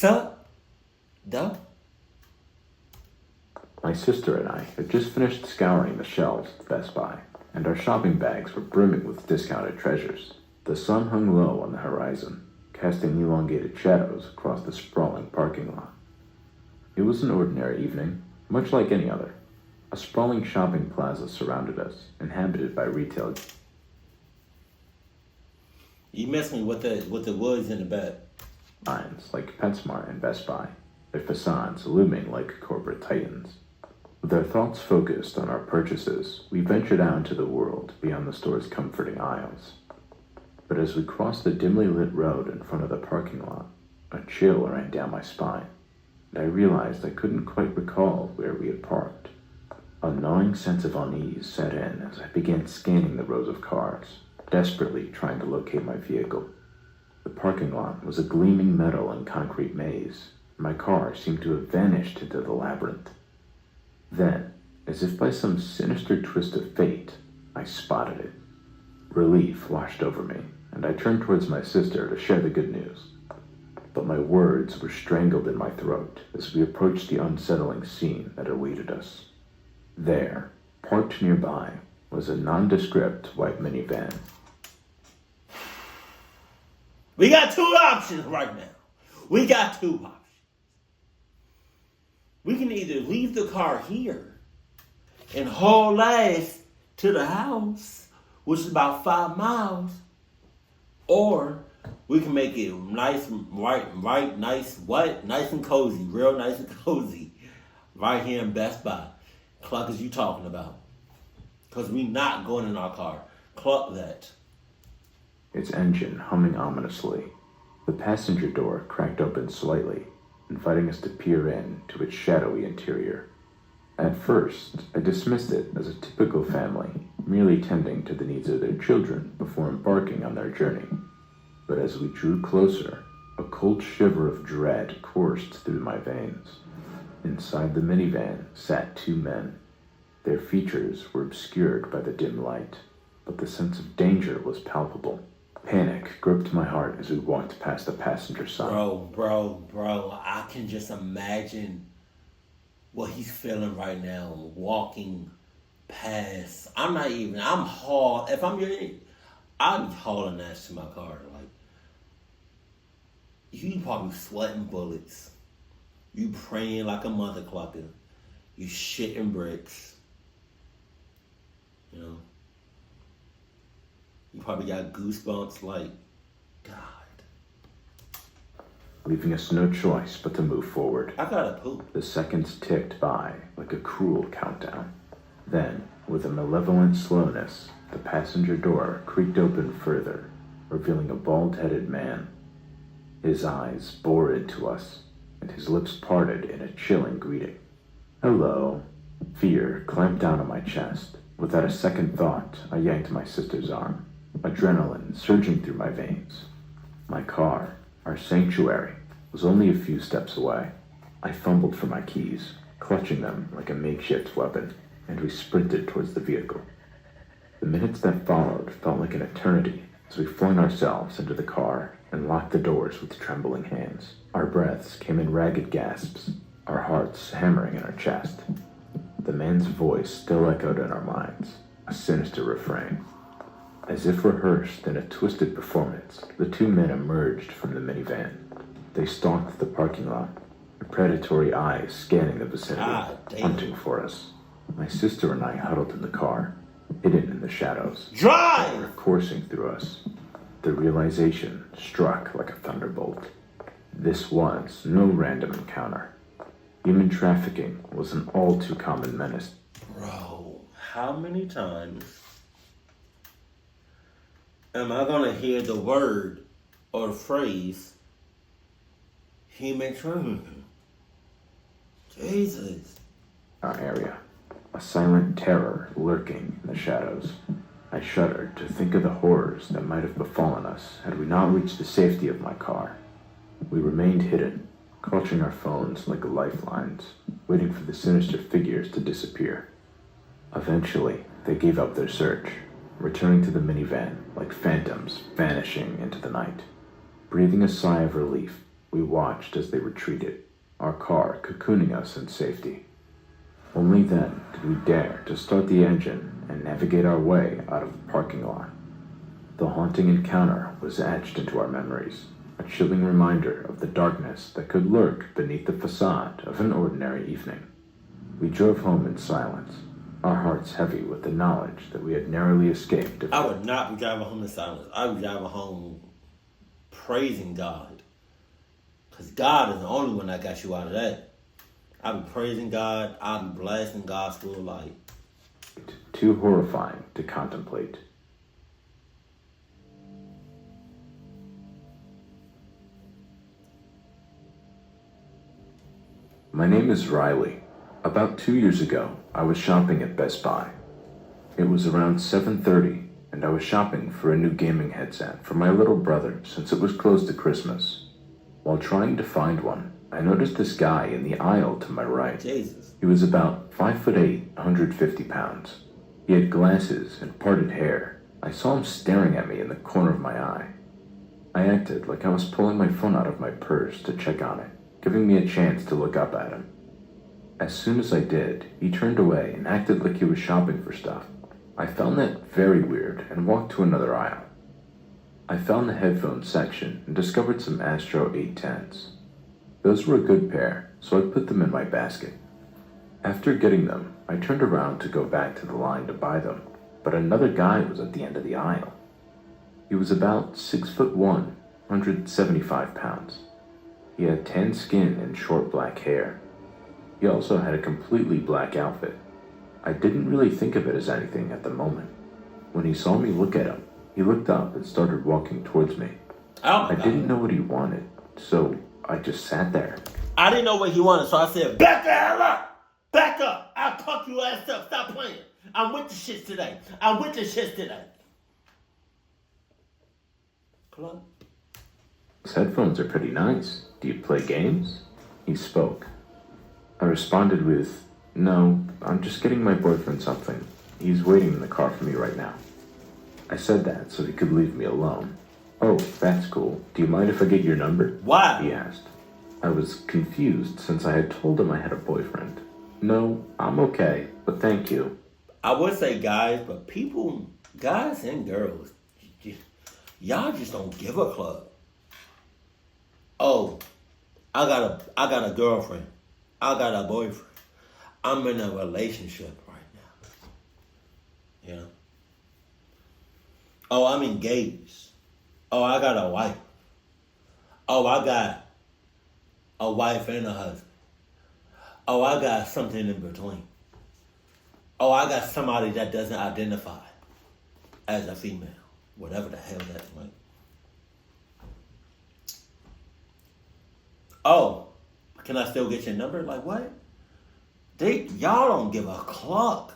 Sup? Though? My sister and I had just finished scouring the shelves at Best Buy, and our shopping bags were brimming with discounted treasures. The sun hung low on the horizon, casting elongated shadows across the sprawling parking lot. It was an ordinary evening, much like any other. A sprawling shopping plaza surrounded us, inhabited by retail. You missed me with the woods in the back. Lines like PetSmart and Best Buy, their facades looming like corporate titans. With our thoughts focused on our purchases, we ventured out into the world beyond the store's comforting aisles. But as we crossed the dimly lit road in front of the parking lot, a chill ran down my spine, and I realized I couldn't quite recall where we had parked. A gnawing sense of unease set in as I began scanning the rows of cars, desperately trying to locate my vehicle. The parking lot was a gleaming metal and concrete maze. My car seemed to have vanished into the labyrinth. Then, as if by some sinister twist of fate, I spotted it. Relief washed over me, and I turned towards my sister to share the good news. But my words were strangled in my throat as we approached the unsettling scene that awaited us. There, parked nearby, was a nondescript white minivan. We got two options right now. We got two options. We can either leave the car here and haul ass to the house, which is about 5 miles, or we can make it nice, right, nice, what? Nice and cozy, real nice and cozy, right here in Best Buy. Cluck is you talking about? Because we not going in our car. Cluck that. Its engine humming ominously. The passenger door cracked open slightly, inviting us to peer in to its shadowy interior. At first, I dismissed it as a typical family, merely tending to the needs of their children before embarking on their journey. But as we drew closer, a cold shiver of dread coursed through my veins. Inside the minivan sat 2 men. Their features were obscured by the dim light, but the sense of danger was palpable. Panic gripped my heart as we walked past the passenger side. Bro, I can just imagine what he's feeling right now, walking past. I'm hauling ass to my car. Like, you probably sweating bullets. You praying like a mother clucker. You shitting bricks. You know? You probably got goosebumps like, God. Leaving us no choice but to move forward. I gotta poop. The seconds ticked by like a cruel countdown. Then, with a malevolent slowness, the passenger door creaked open further, revealing a bald-headed man. His eyes bored into us, and his lips parted in a chilling greeting. Hello. Fear clamped down on my chest. Without a second thought, I yanked my sister's arm, adrenaline surging through my veins. My car, our sanctuary, was only a few steps away. I fumbled for my keys, clutching them like a makeshift weapon, and we sprinted towards the vehicle. The minutes that followed felt like an eternity as we flung ourselves into the car and locked the doors with trembling hands. Our breaths came in ragged gasps, our hearts hammering in our chest. The man's voice still echoed in our minds, a sinister refrain. As if rehearsed in a twisted performance, the 2 men emerged from the minivan. They stalked the parking lot, their predatory eyes scanning the vicinity, hunting for us. My sister and I huddled in the car, hidden in the shadows. Drive! They were coursing through us. The realization struck like a thunderbolt. This was no random encounter. Human trafficking was an all too common menace. Bro, how many times am I gonna hear the word or the phrase human trafficking? Jesus. Our area, a silent terror lurking in the shadows. I shuddered to think of the horrors that might have befallen us had we not reached the safety of my car. We remained hidden, clutching our phones like lifelines, waiting for the sinister figures to disappear. Eventually, they gave up their search, returning to the minivan like phantoms vanishing into the night. Breathing a sigh of relief, We watched as they retreated, our car cocooning us in safety. Only then did we dare to start the engine and navigate our way out of the parking lot. The haunting encounter was etched into our memories, a chilling reminder of the darkness that could lurk beneath the facade of an ordinary evening. We drove home in silence, our hearts heavy with the knowledge that we had narrowly escaped. I would not be driving home in silence. I would be driving home praising God. Because God is the only one that got you out of that. I'll be praising God. I'll be blasting gospel like. Too horrifying to contemplate. My name is Riley. About 2 years ago, I was shopping at Best Buy. It was around 7:30, and I was shopping for a new gaming headset for my little brother since it was close to Christmas. While trying to find one, I noticed this guy in the aisle to my right. Jesus. He was about 5'8", 150 pounds. He had glasses and parted hair. I saw him staring at me in the corner of my eye. I acted like I was pulling my phone out of my purse to check on it, giving me a chance to look up at him. As soon as I did, he turned away and acted like he was shopping for stuff. I found that very weird and walked to another aisle. I found the headphones section and discovered some Astro 810s. Those were a good pair, so I put them in my basket. After getting them, I turned around to go back to the line to buy them, but another guy was at the end of the aisle. He was about 6'1", 175 pounds. He had tan skin and short black hair. He also had a completely black outfit. I didn't really think of it as anything at the moment. When he saw me look at him, he looked up and started walking towards me. I didn't know what he wanted, so I just sat there. I didn't know what he wanted, so I said, back the hell up! Back up! I'll fuck your ass up. Stop playing. I'm with the shits today. Club. Those headphones are pretty nice. Do you play games? He spoke. I responded with, no, I'm just getting my boyfriend something. He's waiting in the car for me right now. I said that so he could leave me alone. Oh, that's cool. Do you mind if I get your number? Why? He asked. I was confused since I had told him I had a boyfriend. No, I'm okay, but thank you. I would say guys, but guys and girls, y'all just don't give a club. Oh, I got a girlfriend. I got a boyfriend. I'm in a relationship right now. Yeah. Oh, I'm engaged. Oh, I got a wife. Oh, I got a wife and a husband. Oh, I got something in between. Oh, I got somebody that doesn't identify as a female. Whatever the hell that's like. Oh, can I still get your number? Like what? Y'all don't give a cluck.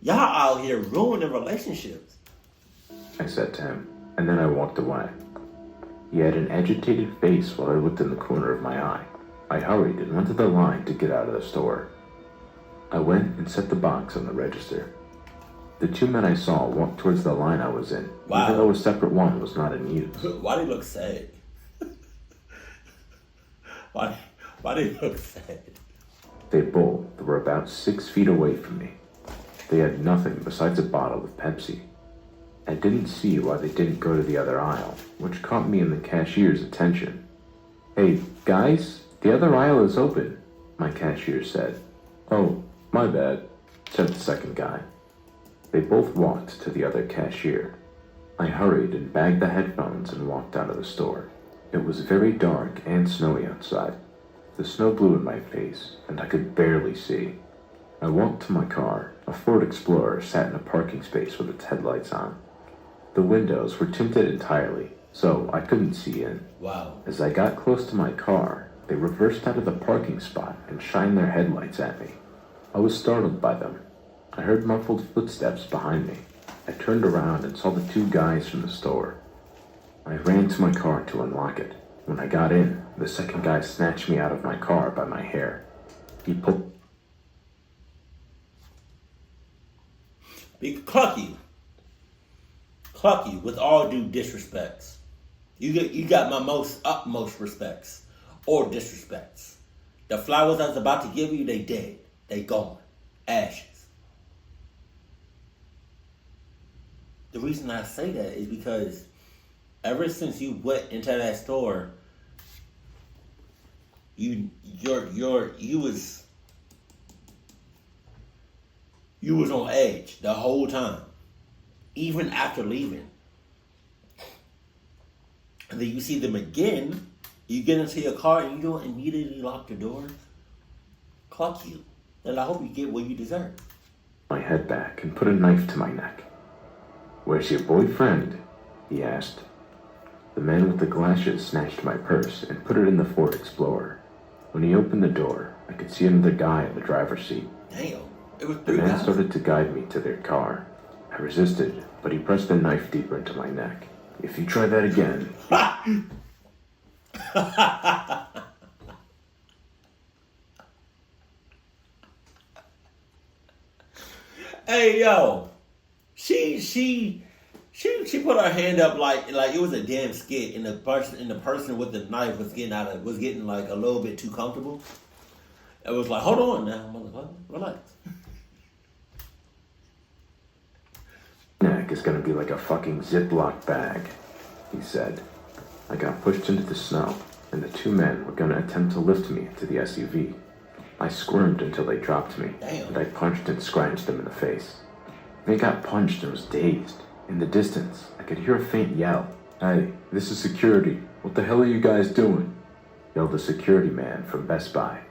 Y'all out here ruining relationships. I said to him, and then I walked away. He had an agitated face while I looked in the corner of my eye. I hurried and went to the line to get out of the store. I went and set the box on the register. The two men I saw walked towards the line I was in, even though a separate one was not in use. Why do you look sad? Why do you look sad? They both were about 6 feet away from me. They had nothing besides a bottle of Pepsi. I didn't see why they didn't go to the other aisle, which caught me in the cashier's attention. Hey, guys, the other aisle is open, my cashier said. Oh, my bad, said the second guy. They both walked to the other cashier. I hurried and bagged the headphones and walked out of the store. It was very dark and snowy outside. The snow blew in my face, and I could barely see. I walked to my car. A Ford Explorer sat in a parking space with its headlights on. The windows were tinted entirely, so I couldn't see in. Wow. As I got close to my car, they reversed out of the parking spot and shined their headlights at me. I was startled by them. I heard muffled footsteps behind me. I turned around and saw the two guys from the store. I ran to my car to unlock it. When I got in, the second guy snatched me out of my car by my hair. He pulled... Be clucky. Clucky, with all due disrespects. You got my utmost respects. or disrespects. The flowers I was about to give you, they dead. They gone. Ashes. The reason I say that is because ever since you went into that store, you was on edge the whole time. Even after leaving. And then you see them again, you get into your car and you don't immediately lock the doors. Clock you. And I hope you get what you deserve. My head back and put a knife to my neck. "Where's your boyfriend?" he asked. The man with the glasses snatched my purse and put it in the Ford Explorer. When he opened the door, I could see another guy in the driver's seat. Damn, it was The three man guys. started to guide me to their car. I resisted, but he pressed the knife deeper into my neck. "If you try that again..." Hey yo, she put her hand up like it was a damn skit, and the person with the knife was getting like a little bit too comfortable. It was like, hold on now, motherfucker, relax. "Neck is gonna be like a fucking Ziploc bag," he said. I got pushed into the snow, and the two men were gonna attempt to lift me into the SUV. I squirmed until they dropped me, Damn. and I punched and scratched them in the face. They got punched and was dazed. In the distance, I could hear a faint yell. "Hey, this is security. What the hell are you guys doing?" yelled a security man from Best Buy.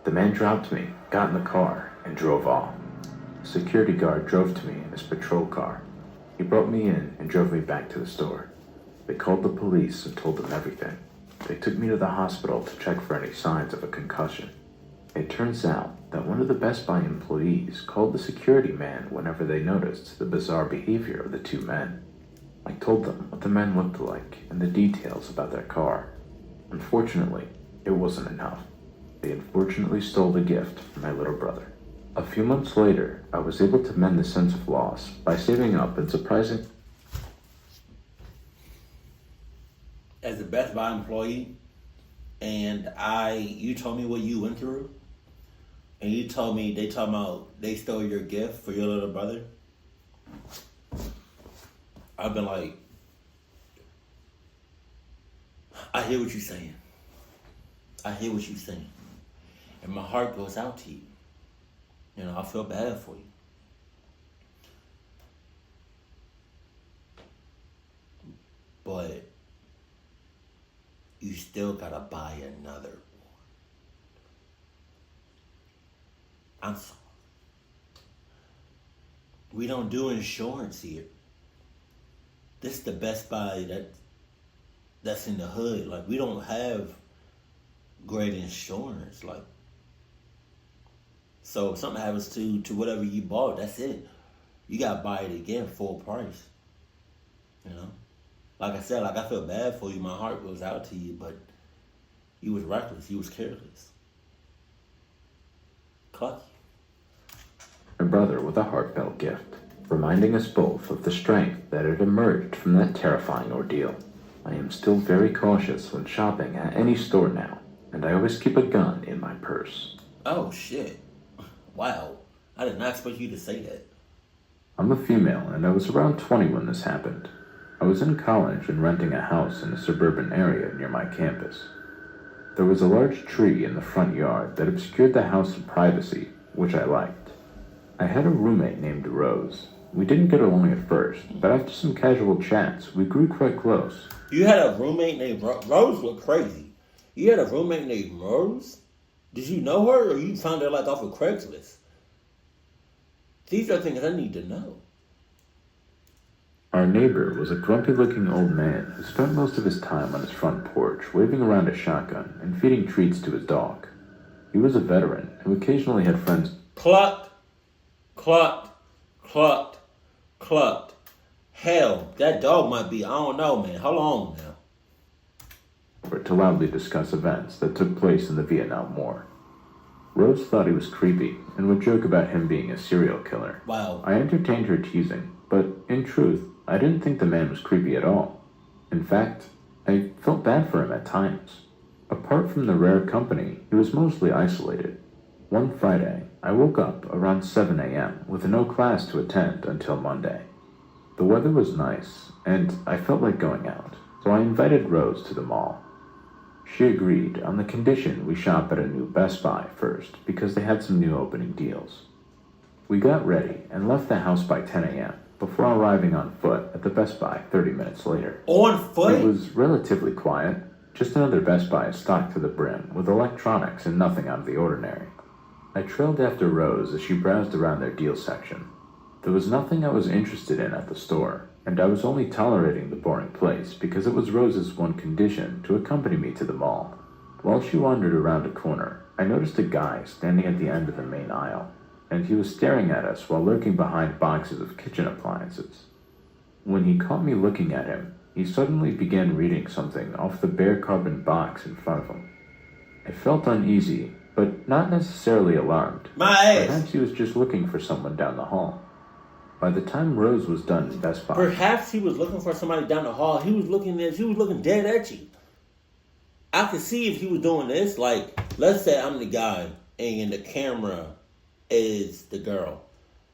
The man dropped me, got in the car, and drove off. A security guard drove to me in his patrol car. He brought me in and drove me back to the store. They called the police and told them everything. They took me to the hospital to check for any signs of a concussion. It turns out that one of the Best Buy employees called the security man whenever they noticed the bizarre behavior of the two men. I told them what the men looked like and the details about their car. Unfortunately, it wasn't enough. They unfortunately stole the gift from my little brother. A few months later, I was able to mend the sense of loss by saving up and surprising... As a Best Buy employee, and you told me what you went through, and you told me they stole your gift for your little brother. I've been like, I hear what you're saying. I hear what you're saying. And my heart goes out to you. You know, I feel bad for you. But you still gotta buy another one. I'm sorry. We don't do insurance here. This is the Best Buy that's in the hood. Like, we don't have great insurance. Like, so if something happens to whatever you bought, that's it. You gotta buy it again full price. You know? Like I said, like, I feel bad for you. My heart goes out to you, but you was reckless. You was careless. Clucky. My brother with a heartfelt gift, reminding us both of the strength that had emerged from that terrifying ordeal. I am still very cautious when shopping at any store now, and I always keep a gun in my purse. Oh, shit. Wow. I did not expect you to say that. I'm a female, and I was around 20 when this happened. I was in college and renting a house in a suburban area near my campus. There was a large tree in the front yard that obscured the house's privacy, which I liked. I had a roommate named Rose. We didn't get along at first, but after some casual chats, we grew quite close. You had a roommate named Rose looked crazy. You had a roommate named Rose? Did you know her, or you found her like off of Craigslist? These are things I need to know. Our neighbor was a grumpy-looking old man who spent most of his time on his front porch waving around a shotgun and feeding treats to his dog. He was a veteran who occasionally had friends Clucked, clucked, clucked, clucked. Hell, that dog might be, I don't know, man. Hold on now. to loudly discuss events that took place in the Vietnam War. Rose thought he was creepy and would joke about him being a serial killer. Wow. I entertained her teasing, but in truth, I didn't think the man was creepy at all. In fact, I felt bad for him at times. Apart from the rare company, he was mostly isolated. One Friday, I woke up around 7 a.m. with no class to attend until Monday. The weather was nice, and I felt like going out, so I invited Rose to the mall. She agreed on the condition we shop at a new Best Buy first because they had some new opening deals. We got ready and left the house by 10 a.m. before arriving on foot at the Best Buy 30 minutes later. On foot? It was relatively quiet, just another Best Buy stocked to the brim with electronics and nothing out of the ordinary. I trailed after Rose as she browsed around their deal section. There was nothing I was interested in at the store, and I was only tolerating the boring place because it was Rose's one condition to accompany me to the mall. While she wandered around a corner, I noticed a guy standing at the end of the main aisle, and he was staring at us while lurking behind boxes of kitchen appliances. When he caught me looking at him, he suddenly began reading something off the bare cardboard box in front of him. I felt uneasy, but not necessarily alarmed. My ass. Perhaps he was just looking for someone down the hall. By the time Rose was done in Best Buy... Perhaps he was looking for somebody down the hall. He was looking dead at you. I could see if he was doing this, like, let's say I'm the guy and the camera is the girl,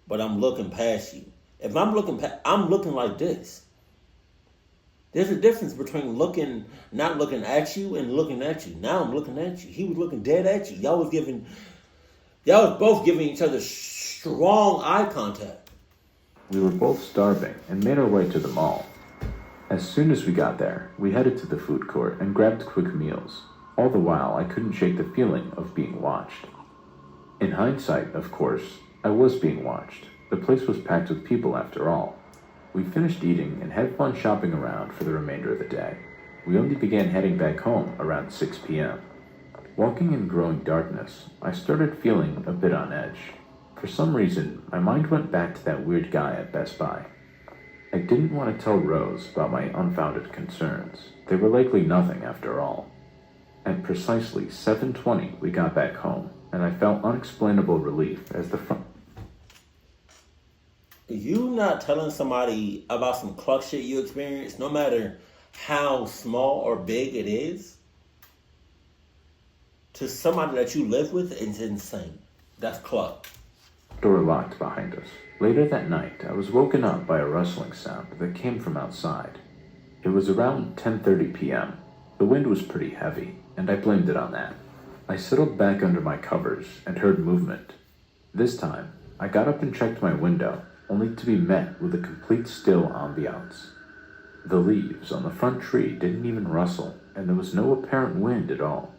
but I'm looking past you. If I'm looking I'm looking like this. There's a difference between not looking at you and looking at you. Now I'm looking at you. He was looking dead at you. Y'all was both giving each other strong eye contact. We were both starving and made our way to the mall. As soon as we got there, we headed to the food court and grabbed quick meals. All the while, I couldn't shake the feeling of being watched. In hindsight, of course, I was being watched. The place was packed with people after all. We finished eating and had fun shopping around for the remainder of the day. We only began heading back home around 6 p.m. Walking in growing darkness, I started feeling a bit on edge. For some reason, my mind went back to that weird guy at Best Buy. I didn't want to tell Rose about my unfounded concerns. They were likely nothing after all. At precisely 7:20, we got back home, and I felt unexplainable relief as the front... You not telling somebody about some cluck shit you experienced, no matter how small or big it is, to somebody that you live with, is insane. That's cluck. Door locked behind us. Later that night, I was woken up by a rustling sound that came from outside. It was around 10:30 p.m. The wind was pretty heavy, and I blamed it on that. I settled back under my covers and heard movement. This time, I got up and checked my window, only to be met with a complete still ambiance. The leaves on the front tree didn't even rustle, and there was no apparent wind at all.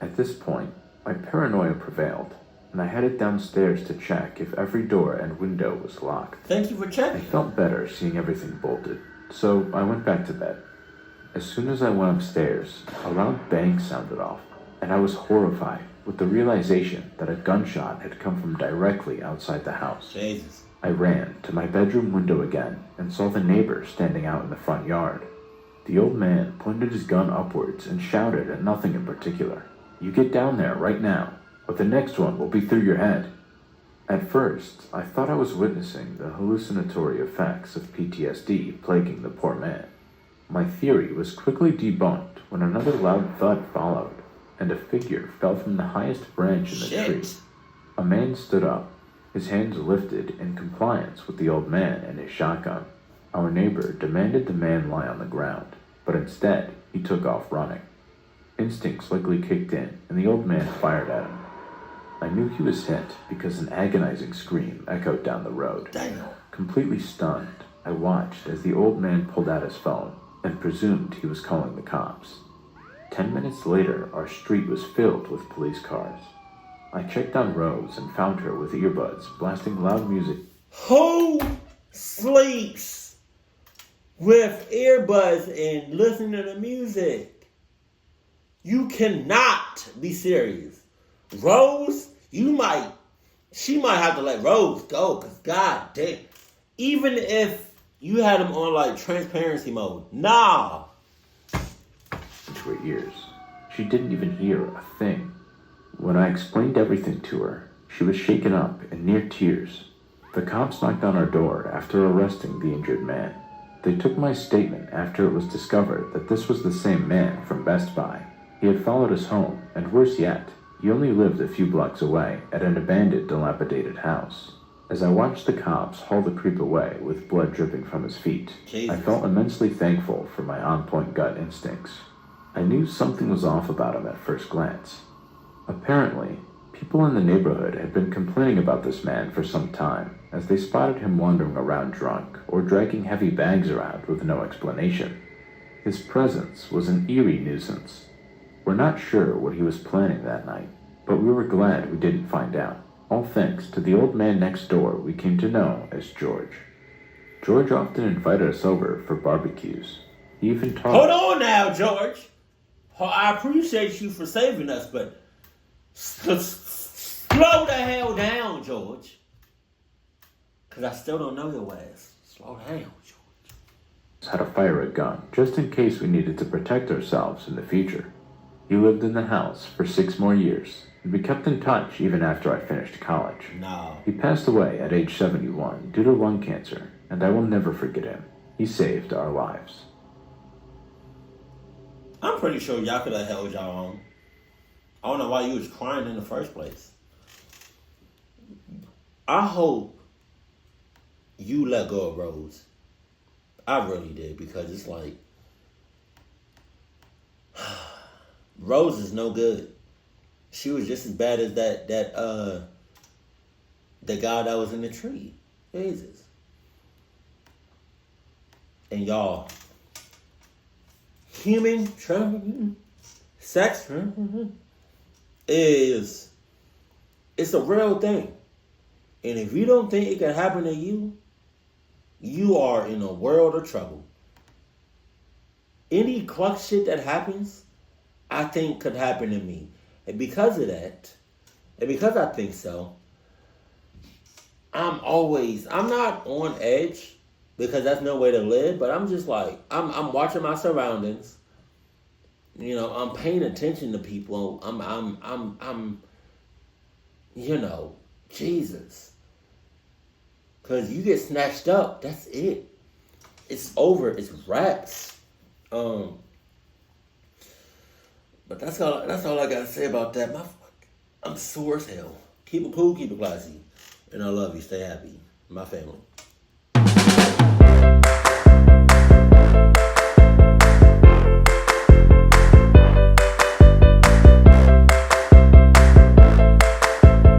At this point, my paranoia prevailed, and I headed downstairs to check if every door and window was locked. Thank you for I checking. felt better seeing everything bolted, so I went back to bed. As soon as I went upstairs, a loud bang sounded off, and I was horrified with the realization that a gunshot had come from directly outside the house. Jesus. I ran to my bedroom window again and saw the neighbor standing out in the front yard. The old man pointed his gun upwards and shouted at nothing in particular. "You get down there right now, or the next one will be through your head." At first, I thought I was witnessing the hallucinatory effects of PTSD plaguing the poor man. My theory was quickly debunked when another loud thud followed, and a figure fell from the highest branch in the tree. A man stood up, his hands lifted in compliance with the old man and his shotgun. Our neighbor demanded the man lie on the ground, but instead, he took off running. Instincts likely kicked in, and the old man fired at him. I knew he was hit because an agonizing scream echoed down the road. Damn. Completely stunned, I watched as the old man pulled out his phone and presumed he was calling the cops. 10 minutes later, our street was filled with police cars. I checked on Rose and found her with earbuds blasting loud music. Who sleeps with earbuds and listening to the music? You cannot be serious. Rose, she might have to let Rose go, because god damn. Even if you had him on like transparency mode, nah. Into her ears. She didn't even hear a thing. When I explained everything to her, she was shaken up and near tears. The cops knocked on our door after arresting the injured man. They took my statement after it was discovered that this was the same man from Best Buy. He had followed us home, and worse yet, he only lived a few blocks away at an abandoned, dilapidated house. As I watched the cops haul the creep away with blood dripping from his feet, Jesus. I felt immensely thankful for my on-point gut instincts. I knew something was off about him at first glance. Apparently, people in the neighborhood had been complaining about this man for some time, as they spotted him wandering around drunk or dragging heavy bags around with no explanation. His presence was an eerie nuisance. We're not sure what he was planning that night, but we were glad we didn't find out, all thanks to the old man next door we came to know as George. George often invited us over for barbecues. He even taught Hold on now, George. I appreciate you for saving us, but slow the hell down, George. Because I still don't know your ass. Slow down, George. How to fire a gun, just in case we needed to protect ourselves in the future. He lived in the house for 6 more years, and we kept in touch even after I finished college. No. He passed away at age 71 due to lung cancer, and I will never forget him. He saved our lives. I'm pretty sure y'all could have held y'all own. I don't know why you was crying in the first place. I hope you let go of Rose. I really did, because it's like Rose is no good. She was just as bad as the guy that was in the tree. Jesus. And y'all, human sex it's a real thing. And if you don't think it can happen to you, you are in a world of trouble. Any cluck shit that happens, I think could happen to me. And because of that, and because I think so, I'm not on edge, because that's no way to live, but I'm just like, I'm watching my surroundings. You know, I'm paying attention to people. I'm Jesus. Cause you get snatched up, that's it. It's over, it's wraps. But that's all I gotta say about that. I'm sore as hell. Keep it cool, keep it classy. And I love you. Stay happy. My family.